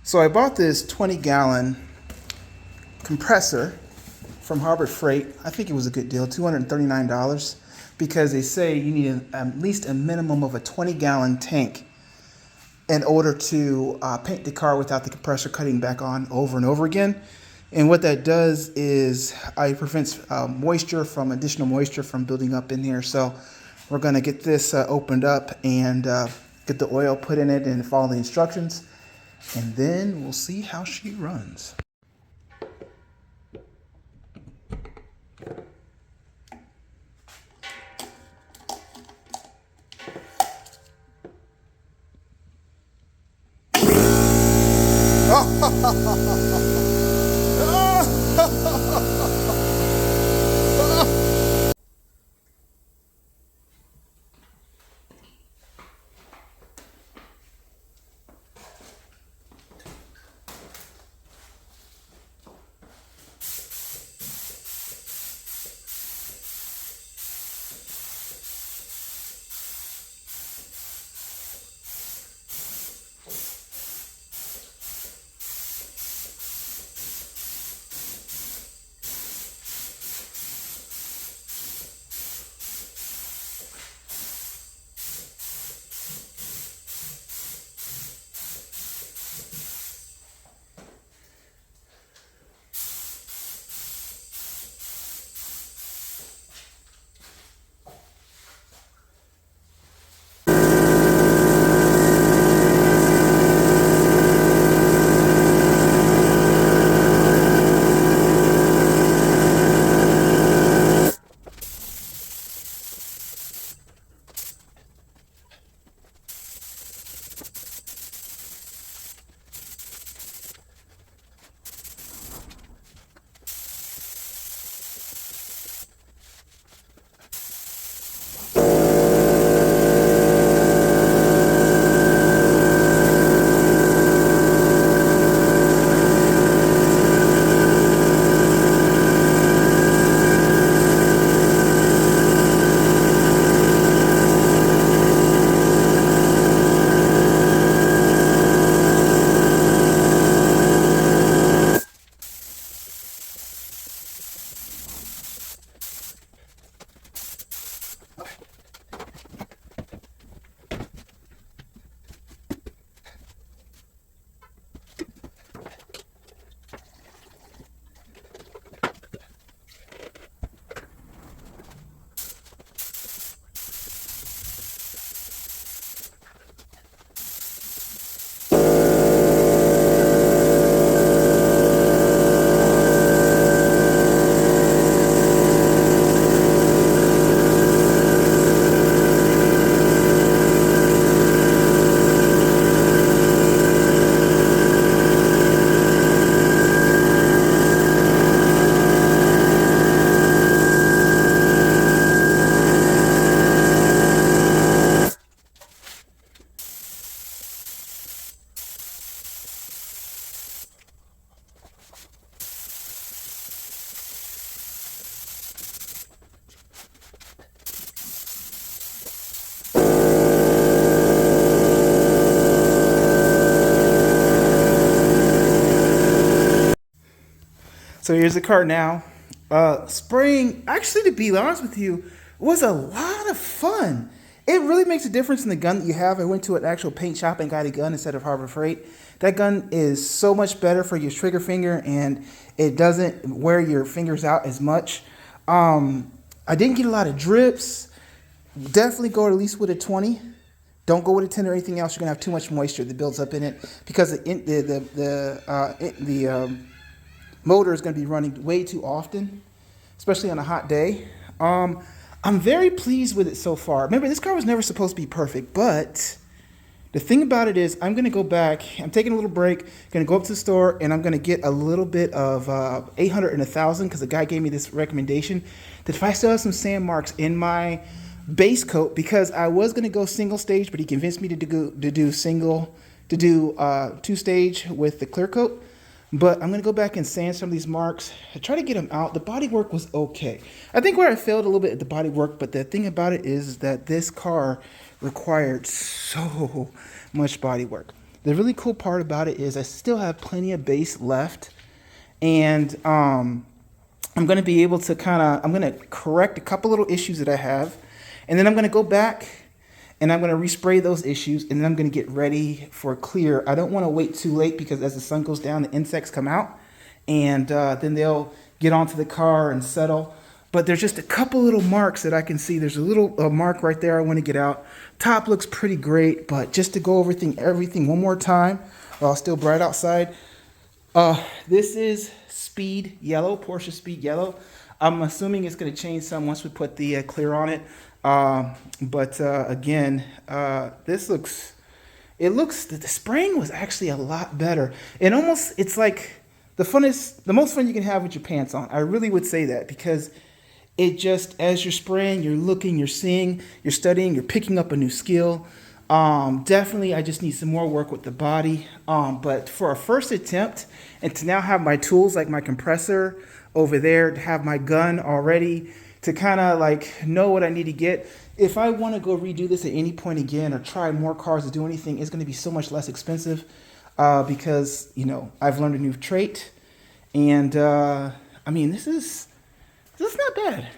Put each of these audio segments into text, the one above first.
So I bought this 20-gallon compressor from Harbor Freight. I think it was a good deal, $239, because they say you need at least a minimum of a 20-gallon tank in order to paint the car without the compressor cutting back on over and over again. And what that does is it prevents additional moisture from building up in here. So we're gonna get this opened up and get the oil put in it and follow the instructions. And then we'll see how she runs. So here's the car now. Spraying, actually, to be honest with you, was a lot of fun. It really makes a difference in the gun that you have. I went to an actual paint shop and got a gun instead of Harbor Freight. That gun is so much better for your trigger finger, and it doesn't wear your fingers out as much. I didn't get a lot of drips. Definitely go at least with a 20. Don't go with a 10 or anything else. You're gonna have too much moisture that builds up in it, because the motor is going to be running way too often, especially on a hot day. I'm very pleased with it so far. Remember, this car was never supposed to be perfect, but the thing about it is I'm going to go back. I'm taking a little break, going to go up to the store, and I'm going to get a little bit of 800 and 1,000, because the guy gave me this recommendation that if I still have some sand marks in my base coat, because I was going to go single stage, but he convinced me to do two-stage with the clear coat. But I'm going to go back and sand some of these marks. I try to get them out. The body work was okay. I think where I failed a little bit at the body work, but the thing about it is that this car required so much body work. The really cool part about it is I still have plenty of bass left, and I'm going to be able to I'm going to correct a couple little issues that I have, and then I'm going to go back and I'm going to respray those issues, and then I'm going to get ready for clear. I don't want to wait too late because as the sun goes down, the insects come out, and then they'll get onto the car and settle. But there's just a couple little marks that I can see. There's a little mark right there I want to get out. Top looks pretty great, but just to go over everything one more time while it's still bright outside. This is Speed Yellow, Porsche Speed Yellow. I'm assuming it's going to change some once we put the clear on it. Again, the spraying was actually a lot better. And it's like the most fun you can have with your pants on. I really would say that because it just, as you're spraying, you're looking, you're seeing, you're studying, you're picking up a new skill. Definitely, I just need some more work with the body. But for a first attempt, and to now have my tools like my compressor over there, to have my gun already, to kind of like know what I need to get. If I want to go redo this at any point again or try more cars to do anything, it's going to be so much less expensive because, I've learned a new trait. And, this is not bad.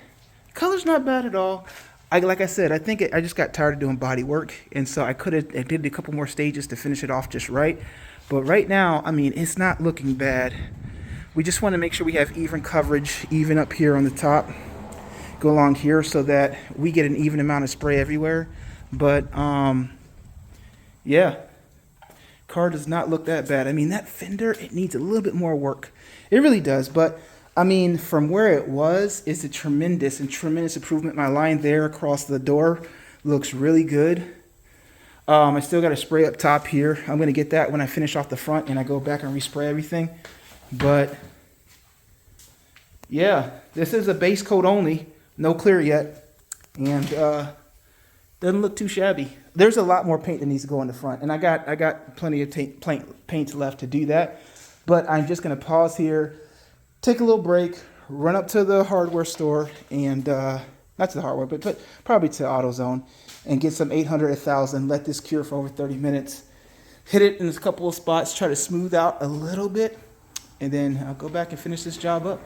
Color's not bad at all. Like I said, I think I just got tired of doing body work, and so I did a couple more stages to finish it off just right. But right now, it's not looking bad. We just want to make sure we have even coverage, even up here on the top, go along here so that we get an even amount of spray everywhere. But yeah, car does not look that bad. That fender, it needs a little bit more work. It really does, but from where it was, it's a tremendous improvement. My line there across the door looks really good. I still got to spray up top here. I'm going to get that when I finish off the front and I go back and respray everything. But yeah, this is a base coat only, no clear yet, and doesn't look too shabby. There's a lot more paint that needs to go in the front, and I got plenty of paint left to do that. But I'm just going to pause here, take a little break, run up to the hardware store, and not to the hardware, but probably to AutoZone, and get some 800, 1000, let this cure for over 30 minutes, hit it in a couple of spots, try to smooth out a little bit, and then I'll go back and finish this job up.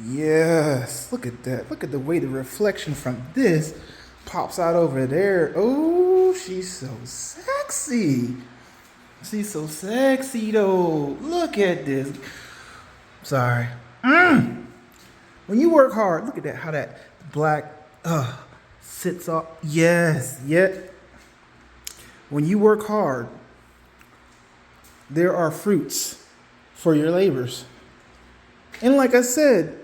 Yes, look at that. Look at the way the reflection from this pops out over there. Oh, she's so sexy. She's so sexy though. Look at this. Sorry. When you work hard, look at that, how that black sits off. Yes, yet. When you work hard, there are fruits for your labors. And like I said,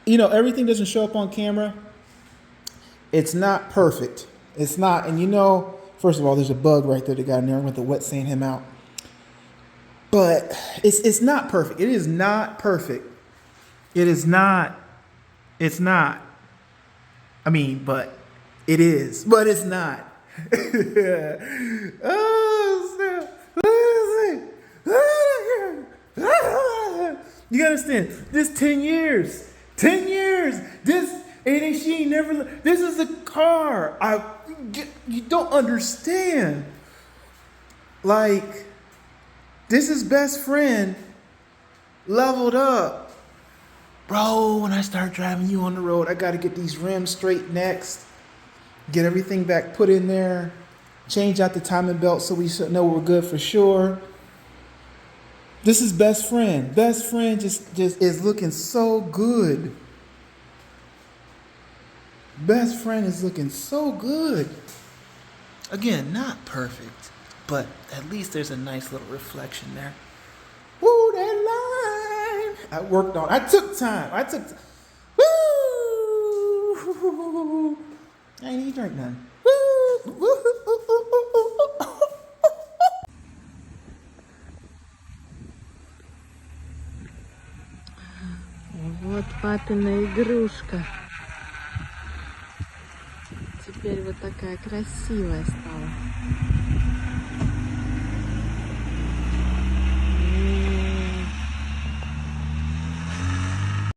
everything doesn't show up on camera. It's not perfect. It's not. And first of all, there's a bug right there that got in there. I went to wet sand him out. But it's not perfect. It is not perfect. It is not. It's not. But it is. But it's not. Oh, snap. You understand? This 10 years. 10 years. This she ain't never. This is a car. You don't understand. Like, this is best friend leveled up. Bro, when I start driving you on the road, I got to get these rims straight next. Get everything back put in there. Change out the timing belt so we know we're good for sure. This is best friend. Best friend just is looking so good. Best friend is looking so good. Again, not perfect, but at least there's a nice little reflection there. Woo, that line! I worked on. I took time. Woo! I ain't even drink none. Woo! Вот папина игрушка. Теперь вот такая красивая стала.